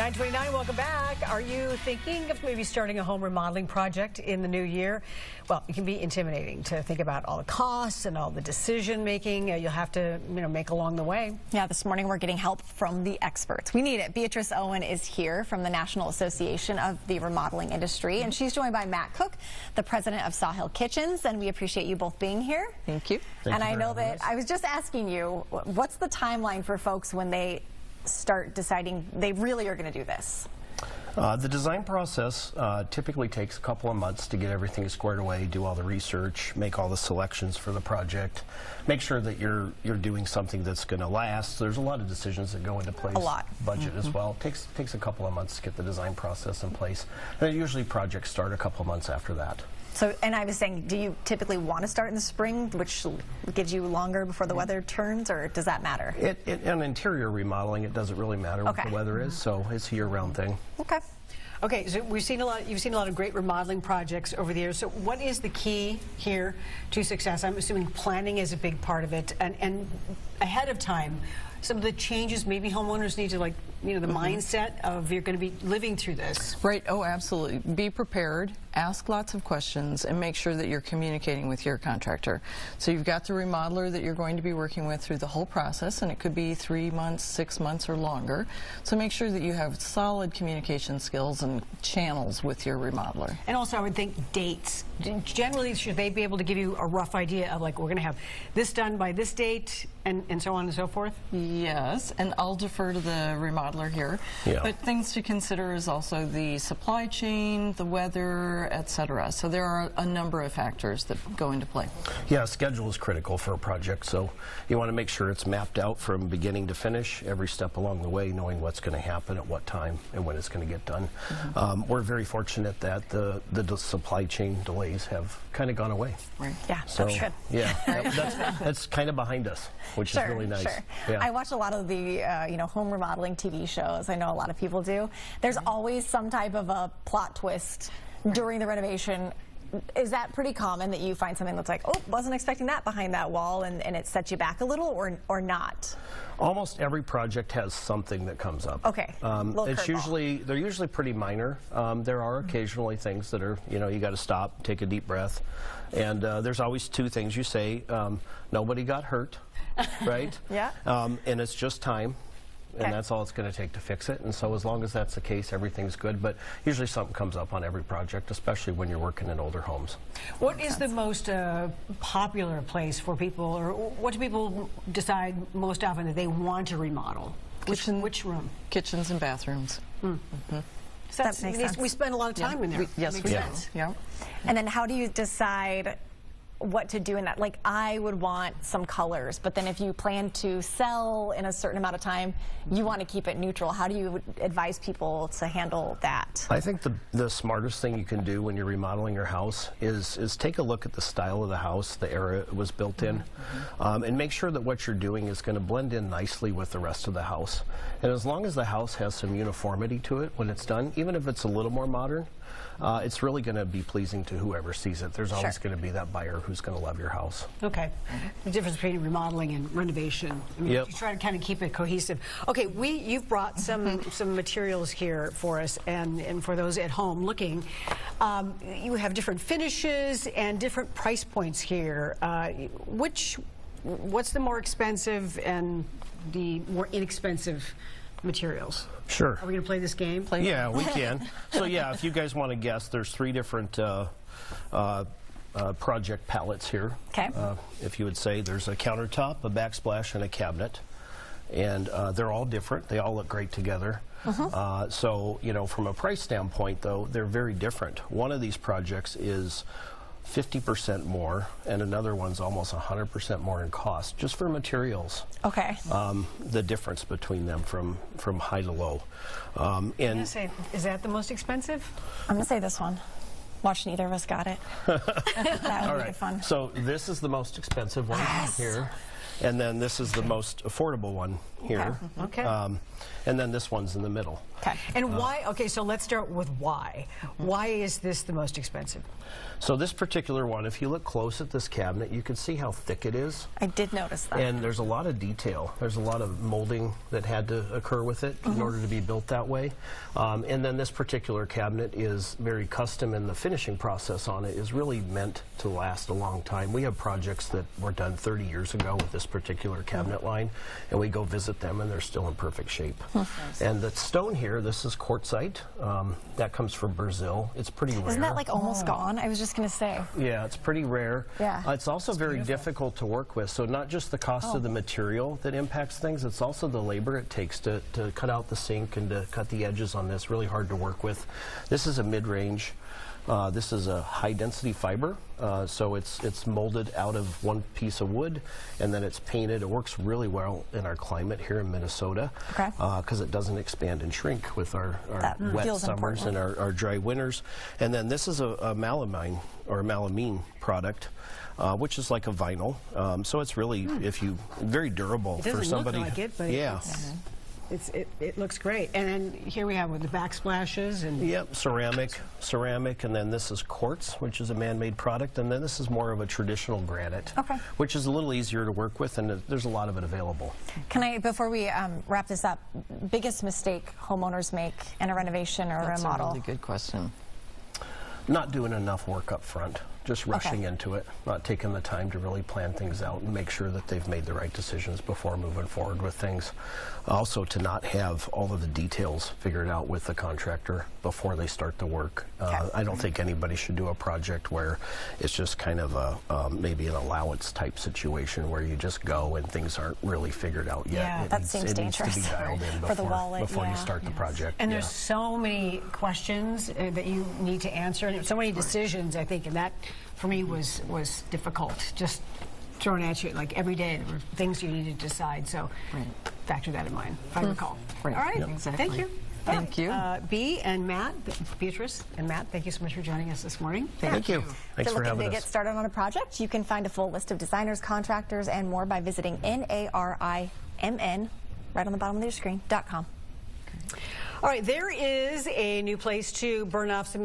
9:29, welcome back. Are you thinking of maybe starting a home remodeling project in the new year? Well, it can be intimidating to think about all the costs and all the decision making you'll have to make along the way. Yeah, this morning we're getting help from the experts. We need it. Beatrice Owen is here from the National Association of the Remodeling Industry, and she's joined by Matt Cook, the president of Sawhill Kitchens, and we appreciate you both being here. Thank you. And I know that I was just asking you, what's the timeline for folks when they start deciding they really are going to do this? The design process typically takes a couple of months to get everything squared away, do all the research, make all the selections for the project, make sure that you're doing something that's going to last. There's a lot of decisions that go into place. A lot. Budget as well. Takes a couple of months to get the design process in place. And usually projects start a couple of months after that. So, and I was saying, do you typically want to start in the spring, which gives you longer before the weather turns, or does that matter? In interior remodeling, it doesn't really matter what the weather is, so it's a year-round thing. Okay. Okay, so you've seen a lot of great remodeling projects over the years. So what is the key here to success? I'm assuming planning is a big part of it, and ahead of time, some of the changes maybe homeowners need to, like, the mindset of you're going to be living through this. Right. Oh, absolutely. Be prepared. Ask lots of questions and make sure that you're communicating with your contractor. So you've got the remodeler that you're going to be working with through the whole process, and it could be 3 months, 6 months, or longer. So make sure that you have solid communication skills and channels with your remodeler. And also, I would think dates. Generally, should they be able to give you a rough idea of, like, we're going to have this done by this date, and so on and so forth? Yes, and I'll defer to the remodeler here. Yeah. But things to consider is also the supply chain, the weather, etc. So there are a number of factors that go into play. Yeah, schedule is critical for a project, so you want to make sure it's mapped out from beginning to finish, every step along the way, knowing what's going to happen at what time and when it's going to get done. We're very fortunate that the supply chain delays have kind of gone away. Right. Yeah, so that's good. Yeah, that's kind of behind us, which is really nice. Sure. Yeah. I watch a lot of the home remodeling TV shows. I know a lot of people do. There's always some type of a plot twist during the renovation. Is that pretty common that you find something that's like, oh, wasn't expecting that behind that wall, and it sets you back a little, or not? Almost every project has something that comes up. Okay. They're usually pretty minor. There are occasionally things that are, you got to stop, take a deep breath, and there's always two things you say. Nobody got hurt, right? Yeah. And it's just time. And that's all it's going to take to fix it. And so as long as that's the case, everything's good. But usually something comes up on every project, especially when you're working in older homes. What is the most popular place for people, or what do people decide most often that they want to remodel? Which room? Kitchens and bathrooms. So that makes sense. We spend a lot of time in there. Yes, we do. Yeah. And then how do you decide what to do in that? Like, I would want some colors, but then if you plan to sell in a certain amount of time, you want to keep it neutral. How do you advise people to handle that? I think the smartest thing you can do when you're remodeling your house is take a look at the style of the house, the era it was built in, and make sure that what you're doing is going to blend in nicely with the rest of the house. And as long as the house has some uniformity to it when it's done, even if it's a little more modern, it's really going to be pleasing to whoever sees it. There's always going to be that buyer who's going to love your house. Okay. The difference between remodeling and renovation. I mean, you try to kind of keep it cohesive. Okay, you've brought some materials here for us, and for those at home looking, you have different finishes and different price points here. What's the more expensive and the more inexpensive materials? Sure. Are we going to play this game? Yeah, we can. So yeah, if you guys want to guess, there's 3 different project palettes here. Okay. If you would say, there's a countertop, a backsplash, and a cabinet. And they're all different. They all look great together. So, from a price standpoint, though, they're very different. One of these projects is 50% more, and another one's almost 100% more in cost, just for materials. Okay. The difference between them from high to low. I'm gonna say, is that the most expensive? I'm going to say this one. Watch, neither of us got it. That would be fun. So this is the most expensive one here. And then this is the most affordable one here. Okay. And then this one's in the middle. Okay. And why? Okay, so let's start with why. Why is this the most expensive? So this particular one, if you look close at this cabinet, you can see how thick it is. I did notice that. And there's a lot of detail. There's a lot of molding that had to occur with it in order to be built that way. And then this particular cabinet is very custom, and the finishing process on it is really meant to last a long time. We have projects that were done 30 years ago with this particular cabinet line, and we go visit them and they're still in perfect shape. And the stone here, this is quartzite. That comes from Brazil. It's pretty rare. Isn't that like almost gone? I was just going to say. Yeah, it's pretty rare. Yeah. It's also very difficult to work with. So not just the cost of the material that impacts things, it's also the labor it takes to cut out the sink and to cut the edges on this. Really hard to work with. This is a mid-range. This is a high-density fiber, so it's molded out of one piece of wood, and then it's painted. It works really well in our climate here in Minnesota, because it doesn't expand and shrink with our wet summers and our dry winters. And then this is a melamine or melamine product, which is like a vinyl. So it's really, very durable It doesn't for somebody. look like it, but it looks great. And then here we have with the backsplashes and Yep, ceramic, and then this is quartz, which is a man-made product, and then this is more of a traditional granite, which is a little easier to work with, and there's a lot of it available. Can I, before we wrap this up, biggest mistake homeowners make in a renovation or a remodel? That's a really good question. Not doing enough work up front, just rushing into it, not taking the time to really plan things out and make sure that they've made the right decisions before moving forward with things. Also, to not have all of the details figured out with the contractor before they start the work. I don't think anybody should do a project where it's just kind of a maybe an allowance type situation where you just go and things aren't really figured out yet. Yeah, that seems dangerous to be dialed in for the wallet, before you start the project. And there's so many questions that you need to answer, and so many decisions, I think, and that for me was difficult. Just thrown at you like every day, there were things you needed to decide. So factor that in mind, if I recall. Right. All right, Exactly. thank you. Thank you. Bea and Matt, Beatrice and Matt, thank you so much for joining us this morning. Thank you. Thanks If for you're having looking to us. get started on a project, you can find a full list of designers, contractors, and more by visiting NARI-MN, right on the bottom of your screen, .com. All right, there is a new place to burn off some